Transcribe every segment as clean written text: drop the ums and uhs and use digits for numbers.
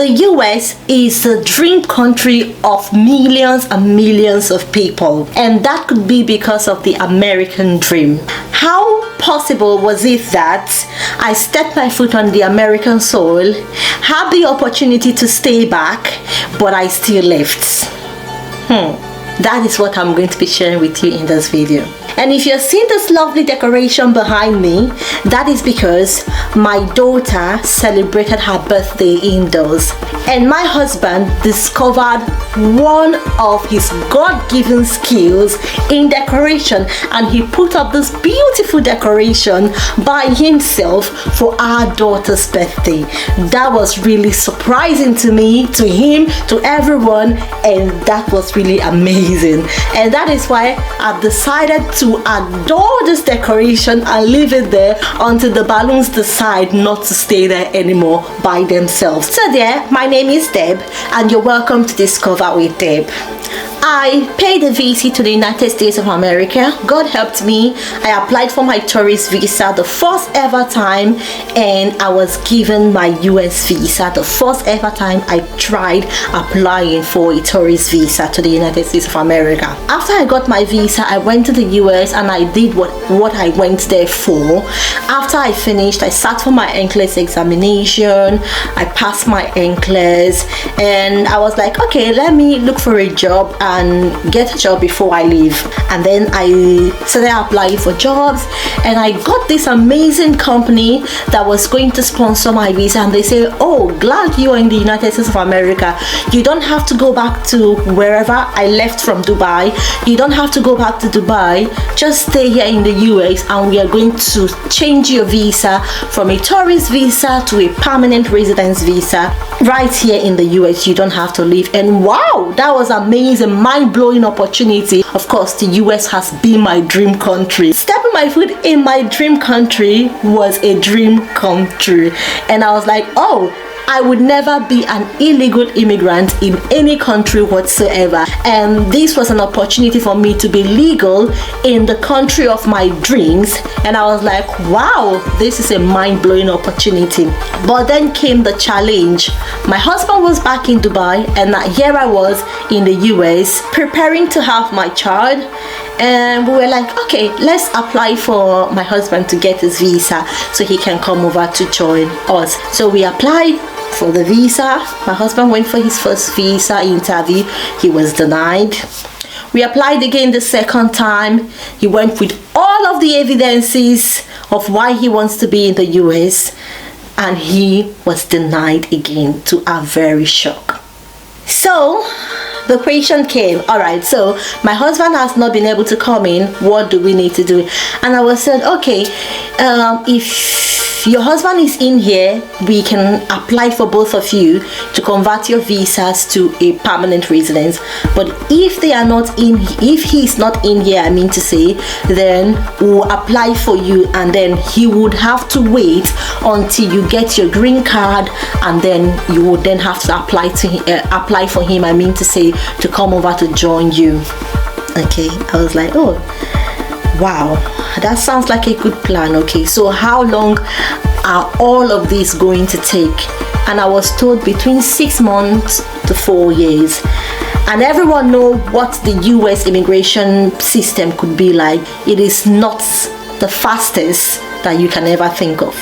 The US is the dream country of millions and millions of people, and that could be because of the American dream. How possible was it that I stepped my foot on the American soil, had the opportunity to stay back, but I still left? That is what I'm going to be sharing with you in this video. And if you're seeing this lovely decoration behind me, that is because my daughter celebrated her birthday indoors. And my husband discovered one of his God-given skills in decoration, and he put up this beautiful decoration by himself for our daughter's birthday. That was really surprising to me, to him, to everyone, and that was really amazing. And that is why I've decided to adore this decoration and leave it there until the balloons decide not to stay there anymore by themselves. So there, my name is Deb, and you're welcome to Discover with Deb. I paid a visit to the United States of America. God helped me. I applied for my tourist visa the first ever time, and I was given my US visa the first ever time I tried applying for a tourist visa to the United States of America. After I got my visa, I went to the US and I did what I went there for. After I finished, I sat for my NCLEX examination. I passed my NCLEX, and I was like, okay, let me look for a job and get a job before I leave. And then I started applying for jobs, and I got this amazing company that was going to sponsor my visa, and they say, oh, glad you are in the United States of America. You don't have to go back to wherever I left from Dubai. You don't have to go back to Dubai. Just stay here in the US, and we are going to change your visa from a tourist visa to a permanent residence visa right here in the US. You don't have to leave. And wow, that was amazing, mind-blowing opportunity. Of course, the US has been my dream country. Stepping my foot in my dream country was a dream come true, and I was like, oh, I would never be an illegal immigrant in any country whatsoever, and this was an opportunity for me to be legal in the country of my dreams. And I was like, wow, this is a mind-blowing opportunity. But then came the challenge. My husband was back in Dubai, and here I was in the US preparing to have my child, and we were like, okay, let's apply for my husband to get his visa so he can come over to join us. So we applied for the visa. My husband went for his first visa interview. He was denied. We applied again the second time. He went with all of the evidences of why he wants to be in the US, and he was denied again, to our very shock. So the question came, all right, so my husband has not been able to come in. What do we need to do? And I was said, okay, if your husband is in here, we can apply for both of you to convert your visas to a permanent residence. But if they are not in, if he is not in here, I mean to say, then we'll apply for you, and then he would have to wait until you get your green card, and then you would then have to apply for him, I mean to say, to come over to join you. Okay, I was like, oh wow, that sounds like a good plan. Okay, so how long are all of this going to take? And I was told between 6 months to 4 years. And everyone know what the US immigration system could be like. It is not the fastest that you can ever think of.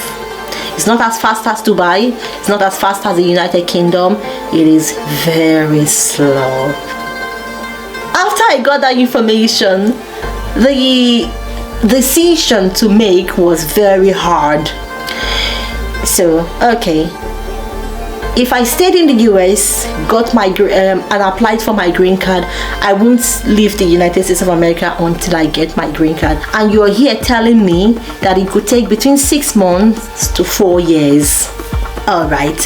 It's not as fast as Dubai. It's not as fast as the United Kingdom. It is very slow. After I got that information, the decision to make was very hard. So, okay, if I stayed in the US, got my and applied for my green card, I won't leave the United States of America until I get my green card. And you're here telling me that it could take between 6 months to 4 years. All right,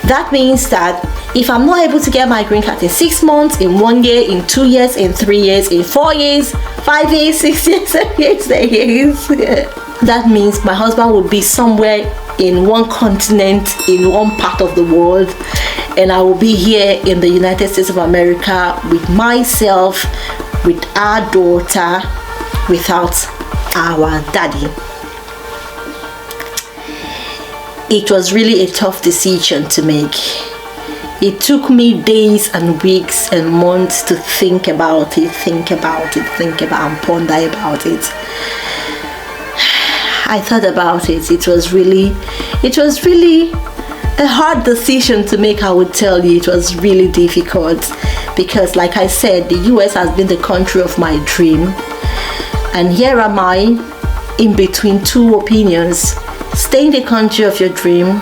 that means that if I'm not able to get my green card in 6 months, in 1 year, in 2 years, in 3 years, in 4 years, 5 years, 6 years, 7 years, 8 years, that means my husband would be somewhere in one continent, in one part of the world, and I will be here in the United States of America with myself, with our daughter, without our daddy. It was really a tough decision to make. It took me days and weeks and months to think about it, and ponder about it. I thought about it. It was really a hard decision to make. I would tell you, it was really difficult because, like I said, the US has been the country of my dream, and here am I in between two opinions: stay in the country of your dream,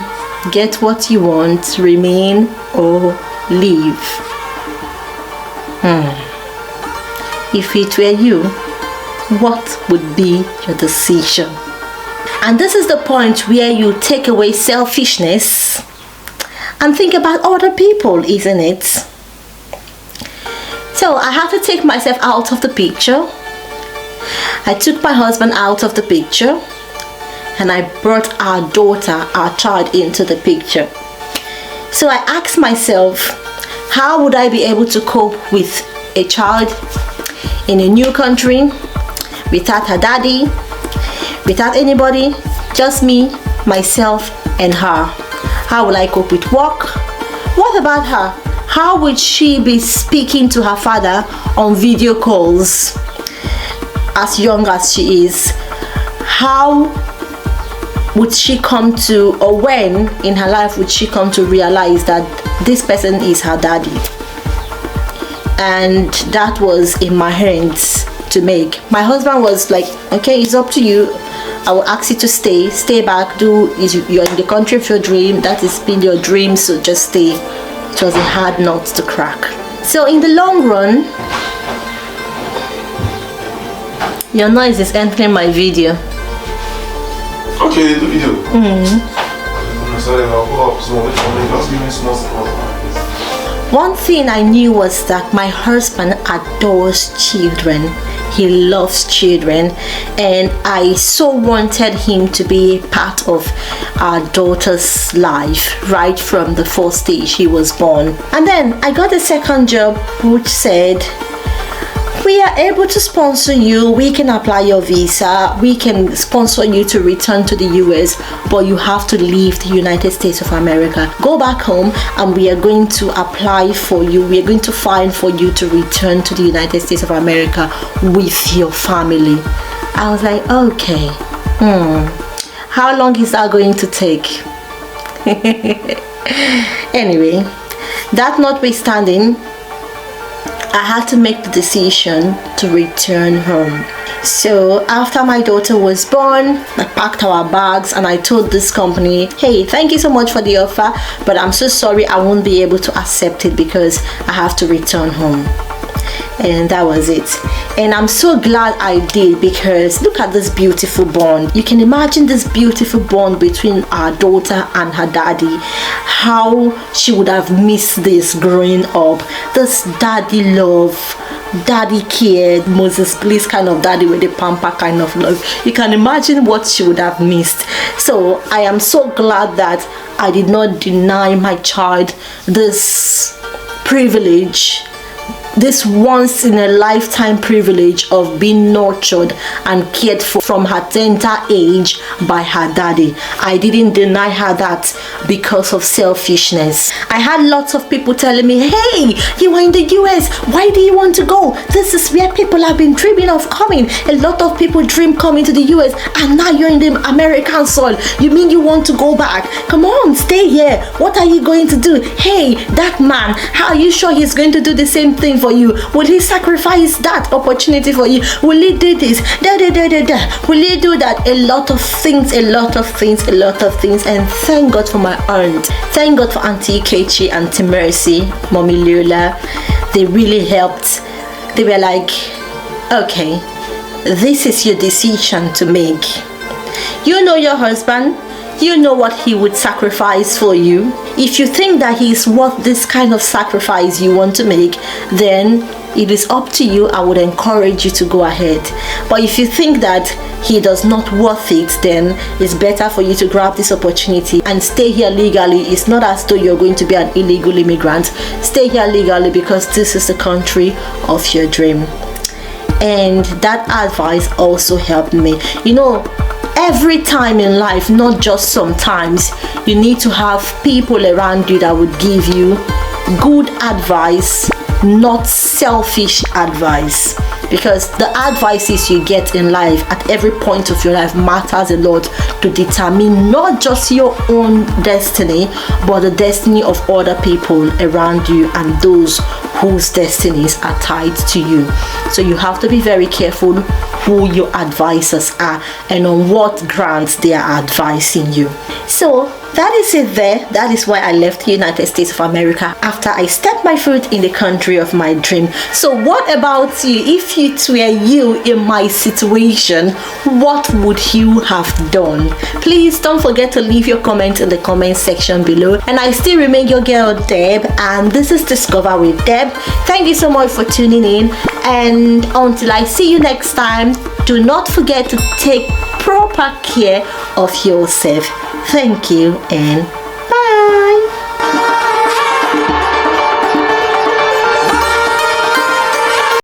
get what you want, remain, or leave. If it were you, what would be your decision? And this is the point where you take away selfishness and think about other people, isn't it? So I had to take myself out of the picture. I took my husband out of the picture, and I brought our daughter, our child, into the picture. So I asked myself, how would I be able to cope with a child in a new country, without her daddy, without anybody, just me, myself, and her? How will I cope with work? What about her? How would she be speaking to her father on video calls as young as she is? How would she come to, or when in her life would she come to realize that this person is her daddy? And that was in my hands to make. My husband was like, okay, it's up to you. I will ask you to stay back. You're in the country of your dream. That has been your dream, so just stay. It was a hard nut to crack. So in the long run, your noise is entering my video. Okay, the video. One thing I knew was that my husband adores children. He loves children, and I so wanted him to be part of our daughter's life right from the first stage he was born. And then I got a second job which said, we are able to sponsor you, we can apply your visa, we can sponsor you to return to the US, but you have to leave the United States of America. Go back home and we are going to apply for you, we are going to find for you to return to the United States of America with your family. I was like, okay, how long is that going to take? Anyway, that notwithstanding, I had to make the decision to return home. So after my daughter was born, I packed our bags and I told this company, hey, thank you so much for the offer, but I'm so sorry I won't be able to accept it because I have to return home. And that was it. And I'm so glad I did, because look at this beautiful bond. You can imagine this beautiful bond between our daughter and her daddy. How she would have missed this growing up. This daddy love, daddy care, Moses Bliss kind of daddy with the pamper kind of love. You can imagine what she would have missed. So I am so glad that I did not deny my child this privilege, this once in a lifetime privilege of being nurtured and cared for from her tender age by her daddy. I didn't deny her that because of selfishness. I had lots of people telling me, hey, you are in the US, why do you want to go? This is where people have been dreaming of coming. A lot of people dream coming to the US, and now you're in the American soil. You mean you want to go back? Come on, stay here. What are you going to do? Hey, that man, how are you sure he's going to do the same thing for you? Will he sacrifice that opportunity for you? Will he do this? Will he do that? A lot of things. And thank God for my aunt. Thank God for Auntie Kechi, Auntie Mercy, Mommy Lula. They really helped. They were like, okay, this is your decision to make. You know your husband. You know what he would sacrifice for you. If you think that he is worth this kind of sacrifice you want to make, then it is up to you. I would encourage you to go ahead. But if you think that he does not worth it, then it's better for you to grab this opportunity and stay here legally. It's not as though you're going to be an illegal immigrant. Stay here legally, because this is the country of your dream. And that advice also helped me. You know, every time in life, not just sometimes, you need to have people around you that would give you good advice, not selfish advice, because the advices you get in life at every point of your life matters a lot to determine not just your own destiny, but the destiny of other people around you and those whose destinies are tied to you. So you have to be very careful who your advisors are and on what grounds they are advising you. So that is it there. That is why I left the United States of America after I stepped my foot in the country of my dream. So what about you? If it were you in my situation, what would you have done? Please don't forget to leave your comment in the comment section below. And I still remain your girl Deb, and this is Discover with Deb. Thank you so much for tuning in, and until I see you next time, do not forget to take proper care of yourself. Thank you and bye.